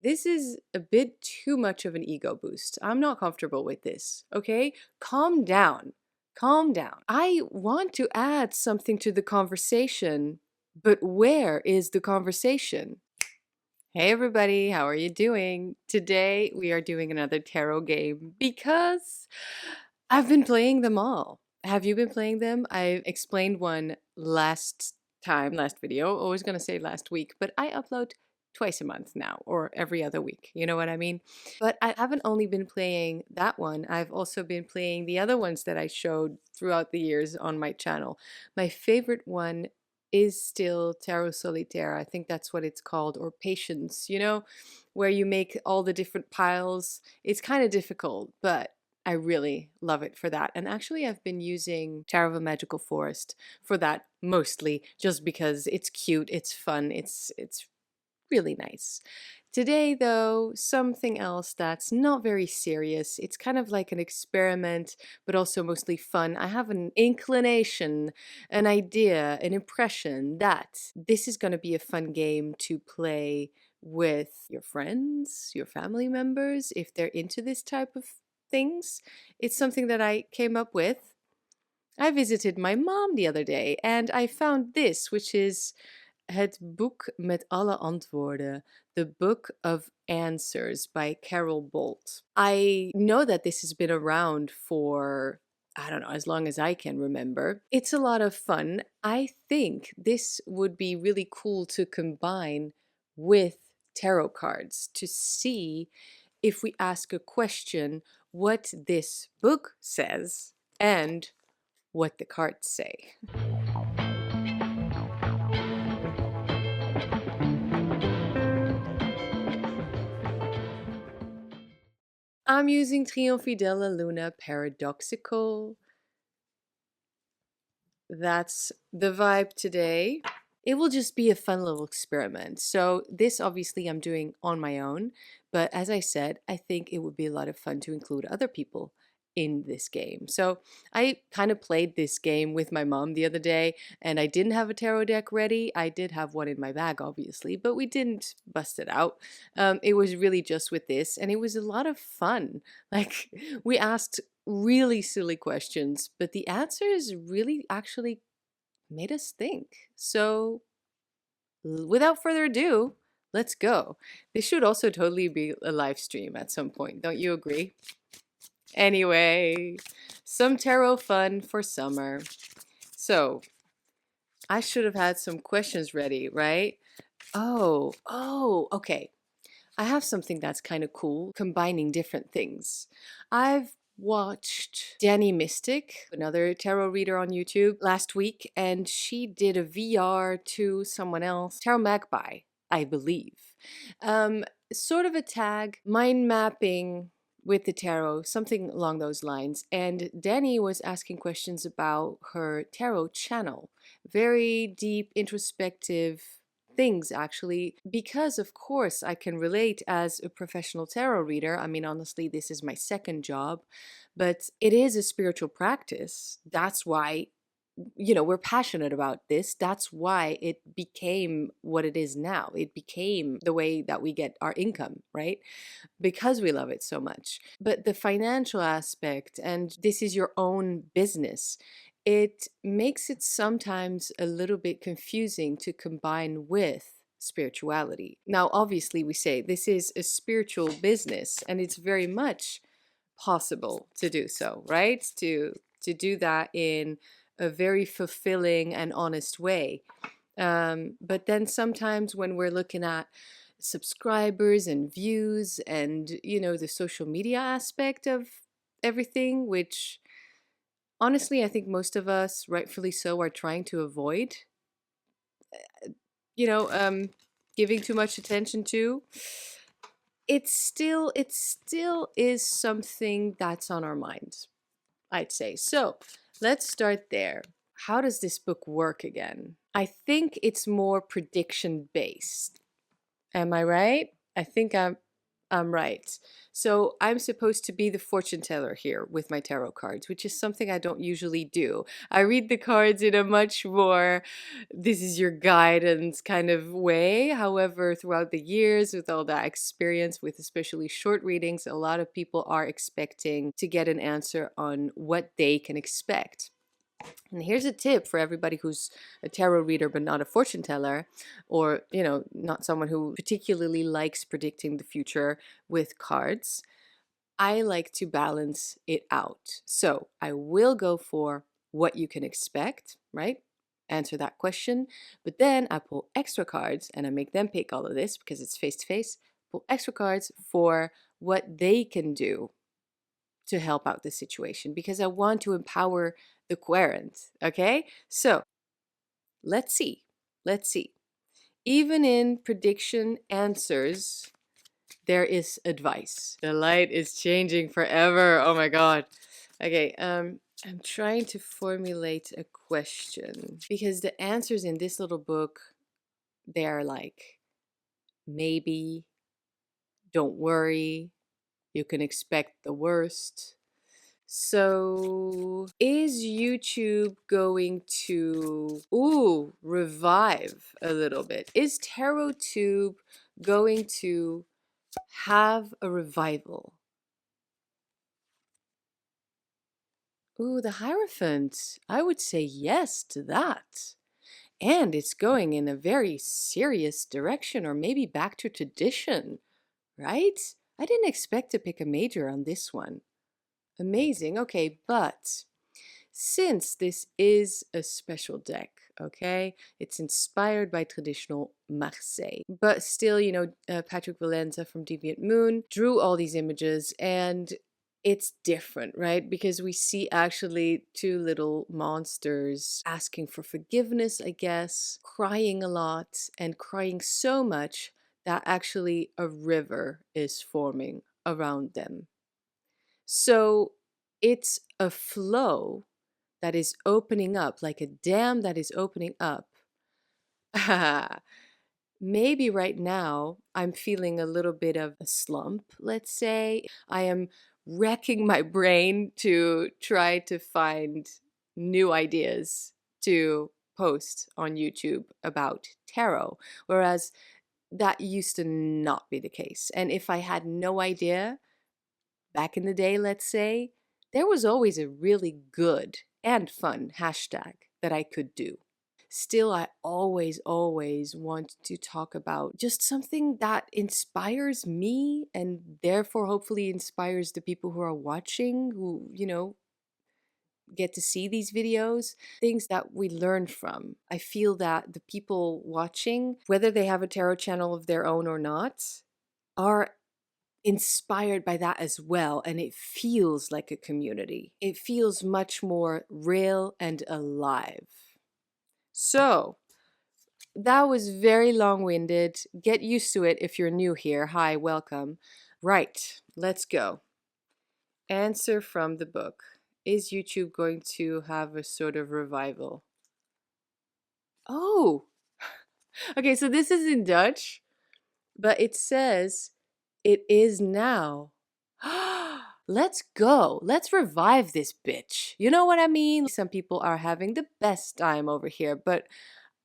This is a bit too much of an ego boost. I'm not comfortable with this, okay? Calm down. Calm down. I want to add something to the conversation, but where is the conversation? Hey everybody, how are you doing? Today we are doing another tarot game because I've been playing them all. Have you been playing them? I explained one last time, last video. I was gonna say last week, but I upload twice a month now or every other week. You know what I mean? But I haven't only been playing that one, I've also been playing the other ones that I showed throughout the years on my channel. My favorite one is still Tarot Solitaire. I think that's what it's called, or Patience, where you make all the different piles. It's kind of difficult, but I really love it for that. And actually, I've been using Tarot of a Magical Forest for that mostly, just because it's cute, it's fun, it's really nice. Today, though, something else that's not very serious. It's kind of like an experiment, but also mostly fun. I have an inclination, an idea, an impression that this is going to be a fun game to play with your friends, your family members, if they're into this type of things. It's something that I came up with. I visited my mom the other day and I found this, which is Het boek met alle antwoorden, The Book of Answers by Carol Bolt. I know that this has been around for, I don't know, as long as I can remember. It's a lot of fun. I think this would be really cool to combine with tarot cards to see, if we ask a question, what this book says and what the cards say. I'm using Triunfidella Luna Paradoxical. That's the vibe today. It will just be a fun little experiment. So this obviously I'm doing on my own, but as I said, I think it would be a lot of fun to include other people in this game. So I kind of played this game with my mom the other day, and I didn't have a tarot deck ready. I did have one in my bag, obviously, but we didn't bust it out. It was really just with this, and it was a lot of fun. Like, we asked really silly questions, but the answers really actually made us think. So, without further ado, let's go. This should also totally be a live stream at some point, don't you agree? Anyway, some tarot fun for summer. So, I should have had some questions ready, right? Okay. I have something that's kind of cool, combining different things. I've watched Danny Mystic, another tarot reader on YouTube, last week, and she did a VR to someone else, Tarot Magpie, I believe. Sort of a tag, mind mapping with the tarot, something along those lines. And Danny was asking questions about her tarot channel. Very deep, introspective things, actually, because of course I can relate as a professional tarot reader. I mean, honestly, this is my second job, but it is a spiritual practice. That's why, we're passionate about this. That's why it became what it is now. It became the way that we get our income, right? Because we love it so much. But the financial aspect, and this is your own business, it makes it sometimes a little bit confusing to combine with spirituality. Now, obviously, we say this is a spiritual business, and it's very much possible to do so, right? To do that in a very fulfilling and honest way. But then sometimes when we're looking at subscribers and views and, the social media aspect of everything, which honestly, I think most of us, rightfully so, are trying to avoid, you know, um, giving too much attention to. It still is something that's on our minds, I'd say. So let's start there. How does this book work again? I think it's more prediction based. Am I right? I think I'm right. So I'm supposed to be the fortune teller here with my tarot cards, which is something I don't usually do. I read the cards in a much more, this is your guidance kind of way. However, throughout the years, with all that experience, with especially short readings, a lot of people are expecting to get an answer on what they can expect. And here's a tip for everybody who's a tarot reader but not a fortune teller, or, not someone who particularly likes predicting the future with cards. I like to balance it out. So I will go for what you can expect, right? Answer that question. But then I pull extra cards and I make them pick all of this because it's face to face. Pull extra cards for what they can do to help out the situation because I want to empower the querent. Okay, so let's see. Let's see. Even in prediction answers, there is advice. The light is changing forever. Oh my god. Okay, I'm trying to formulate a question because the answers in this little book, they are like maybe, don't worry, you can expect the worst. So, is YouTube going to, revive a little bit? Is Tarottube going to have a revival? Ooh, the Hierophant. I would say yes to that. And it's going in a very serious direction, or maybe back to tradition, right? I didn't expect to pick a major on this one. Amazing. Okay, but since this is a special deck, okay, it's inspired by traditional Marseille, but still, Patrick Valenza from Deviant Moon drew all these images and it's different, right? Because we see actually two little monsters asking for forgiveness, I guess, crying a lot and crying so much that actually a river is forming around them. So it's a flow that is opening up, like a dam that is opening up. Maybe right now I'm feeling a little bit of a slump, let's say. I am wrecking my brain to try to find new ideas to post on YouTube about tarot, whereas that used to not be the case. And if I had no idea, back in the day, let's say, there was always a really good and fun hashtag that I could do. Still, I always want to talk about just something that inspires me and therefore hopefully inspires the people who are watching, who, get to see these videos, things that we learn from. I feel that the people watching, whether they have a tarot channel of their own or not, are inspired by that as well, and it feels like a community. It feels much more real and alive. So that was very long-winded. Get used to it if you're new here. Hi, welcome. Right, let's go. Answer from the book. Is YouTube going to have a sort of revival? Oh, okay, so this is in Dutch, but it says it is now. Let's go. Let's revive this bitch. You know what I mean? Some people are having the best time over here, but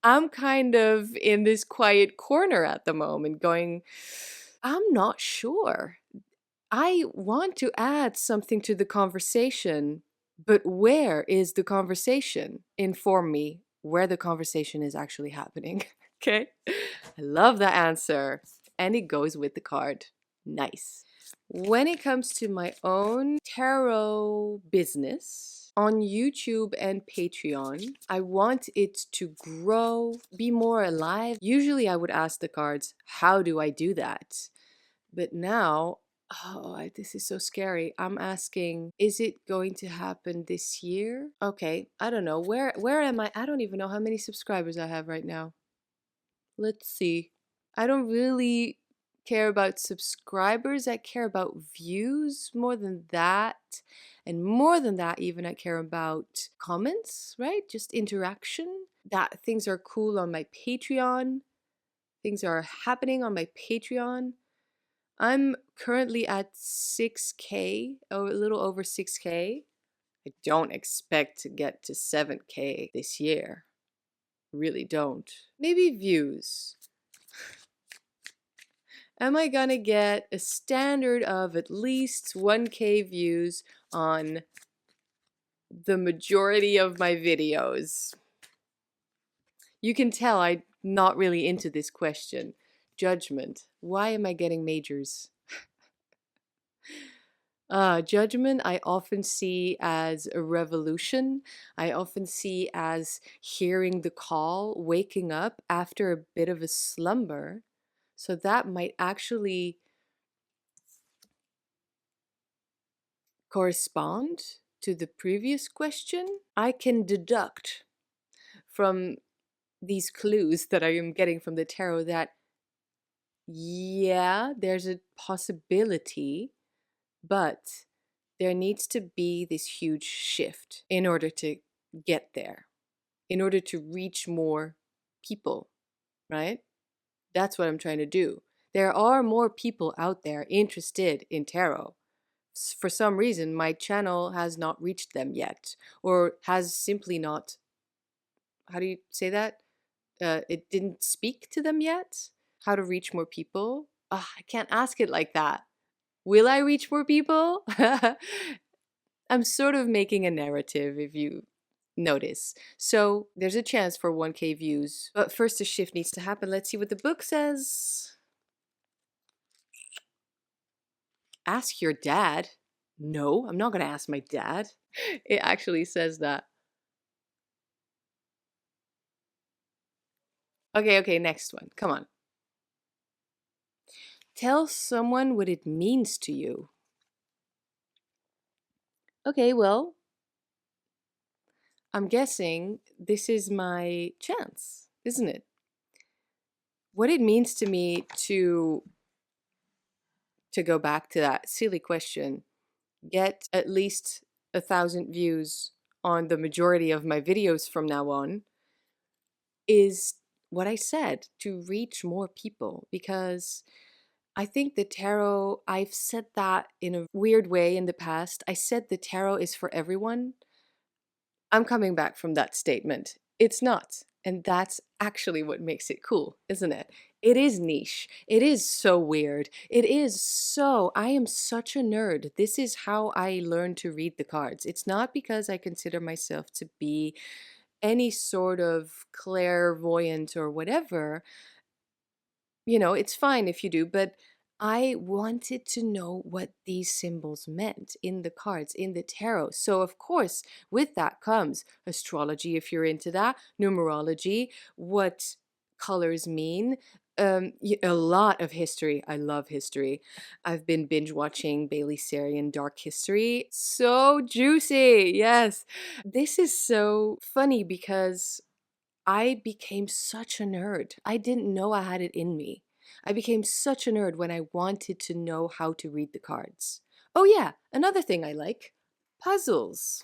I'm kind of in this quiet corner at the moment going, I'm not sure. I want to add something to the conversation, but where is the conversation? Inform me where the conversation is actually happening. Okay? I love that answer. And it goes with the card. Nice. When it comes to my own tarot business on YouTube and Patreon, I want it to grow, be more alive. Usually I would ask the cards, how do I do that? But now, this is so scary. I'm asking, is it going to happen this year? Okay, I don't know. Where am I? I don't even know how many subscribers I have right now. Let's see. I don't really care about subscribers. I care about views more than that. And more than that, even I care about comments, right? Just interaction. That things are cool on my Patreon. Things are happening on my Patreon. I'm currently at 6K, a little over 6K. I don't expect to get to 7K this year. Really don't. Maybe views. Am I gonna get a standard of at least 1K views on the majority of my videos? You can tell I'm not really into this question. Judgment. Why am I getting majors? Judgment I often see as a revolution. I often see as hearing the call, waking up after a bit of a slumber. So that might actually correspond to the previous question. I can deduct from these clues that I am getting from the tarot that, yeah, there's a possibility, but there needs to be this huge shift in order to get there, in order to reach more people, right? That's what I'm trying to do. There are more people out there interested in tarot. For some reason, my channel has not reached them yet, or has simply not, how do you say that? It didn't speak to them yet? How to reach more people? I can't ask it like that. Will I reach more people? I'm sort of making a narrative, if you notice. So there's a chance for 1K views, but first a shift needs to happen. Let's see what the book says. Ask your dad. No, I'm not going to ask my dad. It actually says that. Okay, next one. Come on. Tell someone what it means to you. Okay, well, I'm guessing this is my chance, isn't it? What it means to me to go back to that silly question, get at least 1,000 views on the majority of my videos from now on, is what I said, to reach more people. Because I think the tarot, I've said that in a weird way in the past. I said the tarot is for everyone. I'm coming back from that statement. It's not. And that's actually what makes it cool, isn't it? It is niche. It is so weird. It is so, I am such a nerd. This is how I learned to read the cards. It's not because I consider myself to be any sort of clairvoyant or whatever. You know, it's fine if you do, but I wanted to know what these symbols meant in the cards, in the tarot. So, of course, with that comes astrology, if you're into that, numerology, what colors mean, a lot of history. I love history. I've been binge watching Bailey Sarian Dark History. So juicy. Yes. This is so funny because I became such a nerd. I didn't know I had it in me. I became such a nerd when I wanted to know how to read the cards. Oh, yeah, another thing I like, puzzles.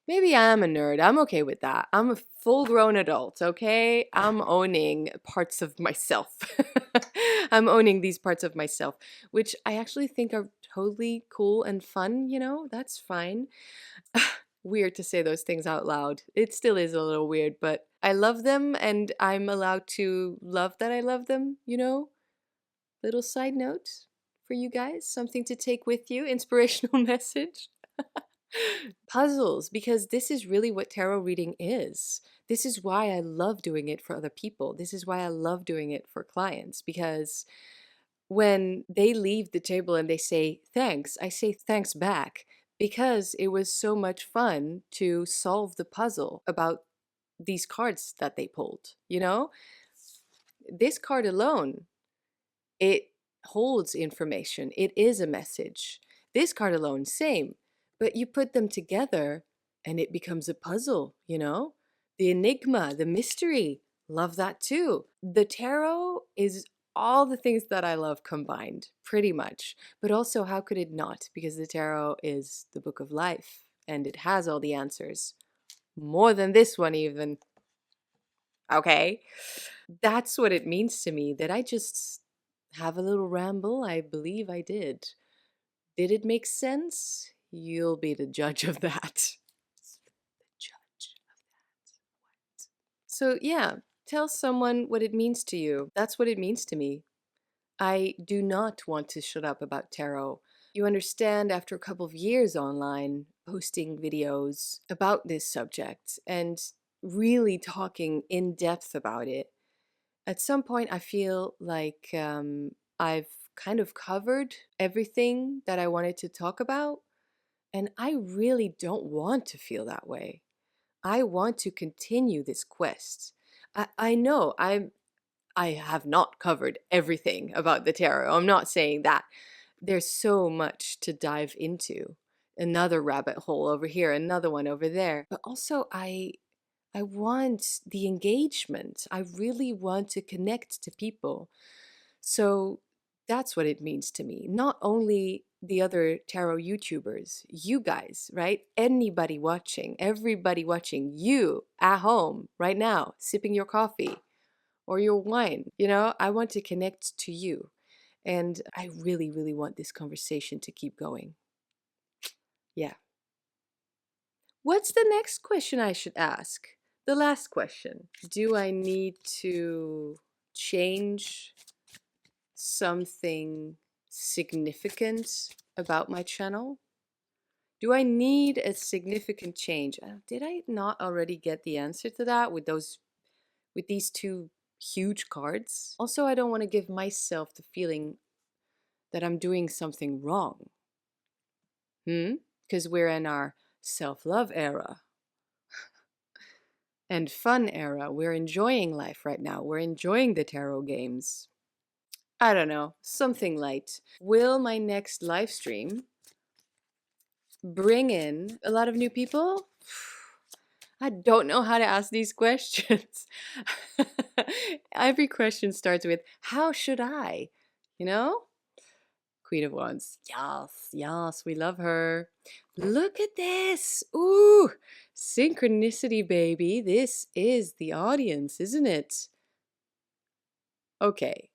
Maybe I am a nerd. I'm okay with that. I'm a full grown adult, okay? I'm owning parts of myself. I'm owning these parts of myself, which I actually think are totally cool and fun, you know? That's fine. Weird to say those things out loud. It still is a little weird, but I love them and I'm allowed to love that I love them, you know? Little side note for you guys, something to take with you, inspirational message. Puzzles, because this is really what tarot reading is. This is why I love doing it for other people. This is why I love doing it for clients, because when they leave the table and they say thanks, I say thanks back, because it was so much fun to solve the puzzle about these cards that they pulled, you know? This card alone, it holds information. It is a message. This card alone, same. But you put them together and it becomes a puzzle, you know? The enigma, the mystery. Love that too. The tarot is all the things that I love combined, pretty much. But also, how could it not? Because the tarot is the book of life and it has all the answers. More than this one, even. Okay? That's what it means to me, that I just have a little ramble? I believe I did. Did it make sense? You'll be the judge of that. The judge of that. What? So, yeah, tell someone what it means to you. That's what it means to me. I do not want to shut up about tarot. You understand, after a couple of years online, posting videos about this subject and really talking in depth about it, at some point I feel like I've kind of covered everything that I wanted to talk about. And I really don't want to feel that way. I want to continue this quest. I know I have not covered everything about the tarot. I'm not saying that. There's so much to dive into. Another rabbit hole over here, another one over there. But also I want the engagement. I really want to connect to people. So that's what it means to me. Not only the other tarot YouTubers, you guys, right? Anybody watching, everybody watching, you at home right now, sipping your coffee or your wine. I want to connect to you. And I really, really want this conversation to keep going. Yeah. What's the next question I should ask? The last question. Do I need to change something significant about my channel? Do I need a significant change? Did I not already get the answer to that with these two huge cards? Also, I don't want to give myself the feeling that I'm doing something wrong. Because we're in our self-love era and fun era. We're enjoying life right now. We're enjoying the tarot games. I don't know, something light. Will my next live stream bring in a lot of new people? I don't know how to ask these questions. Every question starts with, how should I? Queen of Wands. Yes, yes, we love her. Look at this. Ooh, synchronicity, baby. This is the audience, isn't it? Okay.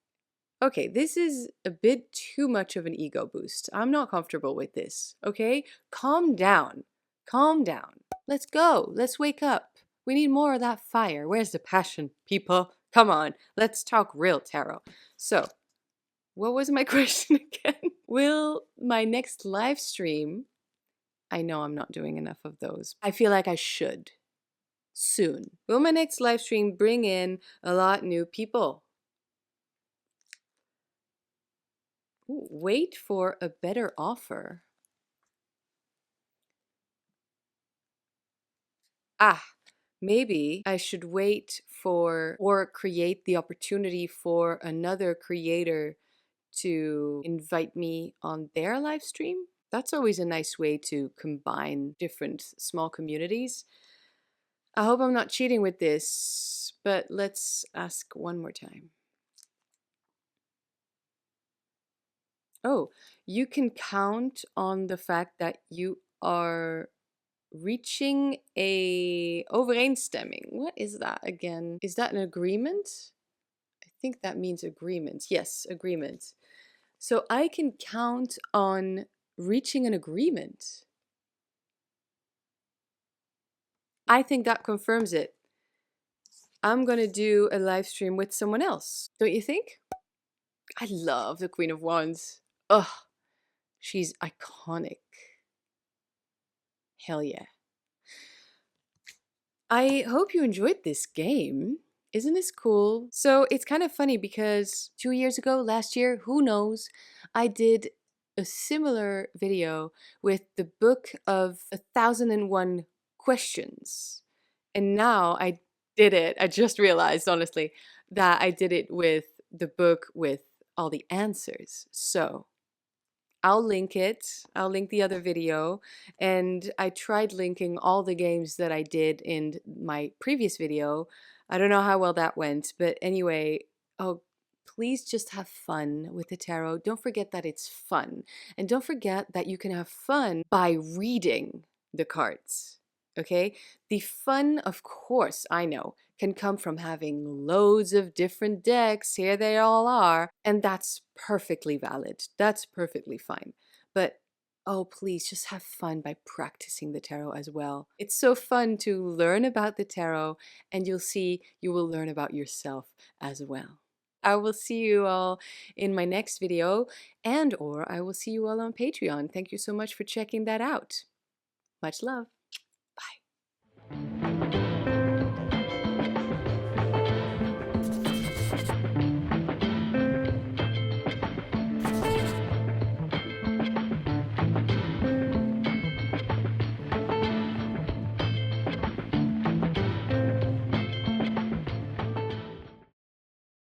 Okay, this is a bit too much of an ego boost. I'm not comfortable with this, okay? Calm down. Calm down. Let's go. Let's wake up. We need more of that fire. Where's the passion, people? Come on, let's talk real tarot. So, what was my question again? Will my next live stream, I know I'm not doing enough of those. I feel like I should. Soon. Will my next live stream bring in a lot new people? Ooh, wait for a better offer. Maybe I should wait for or create the opportunity for another creator to invite me on their live stream. That's always a nice way to combine different small communities. I hope I'm not cheating with this, but let's ask one more time. Oh, you can count on the fact that you are reaching a overeenstemming. What is that again? Is that an agreement? I think that means agreement. Yes, agreement. So I can count on reaching an agreement. I think that confirms it. I'm gonna do a live stream with someone else. Don't you think? I love the Queen of Wands. Ugh, she's iconic. Hell yeah. I hope you enjoyed this game. Isn't this cool? So it's kind of funny because 2 years ago, last year, who knows, I did a similar video with the book of 1001 questions. And now I did it. I just realized, honestly, that I did it with the book with all the answers. So I'll link it. I'll link the other video. And I tried linking all the games that I did in my previous video. I don't know how well that went, but anyway, oh, please just have fun with the tarot. Don't forget that it's fun. And don't forget that you can have fun by reading the cards. Okay? The fun, of course, I know, can come from having loads of different decks. Here they all are. And that's perfectly valid. That's perfectly fine. But oh, please just have fun by practicing the tarot as well. It's so fun to learn about the tarot, and you'll see you will learn about yourself as well. I will see you all in my next video, and or I will see you all on Patreon. Thank you so much for checking that out. Much love.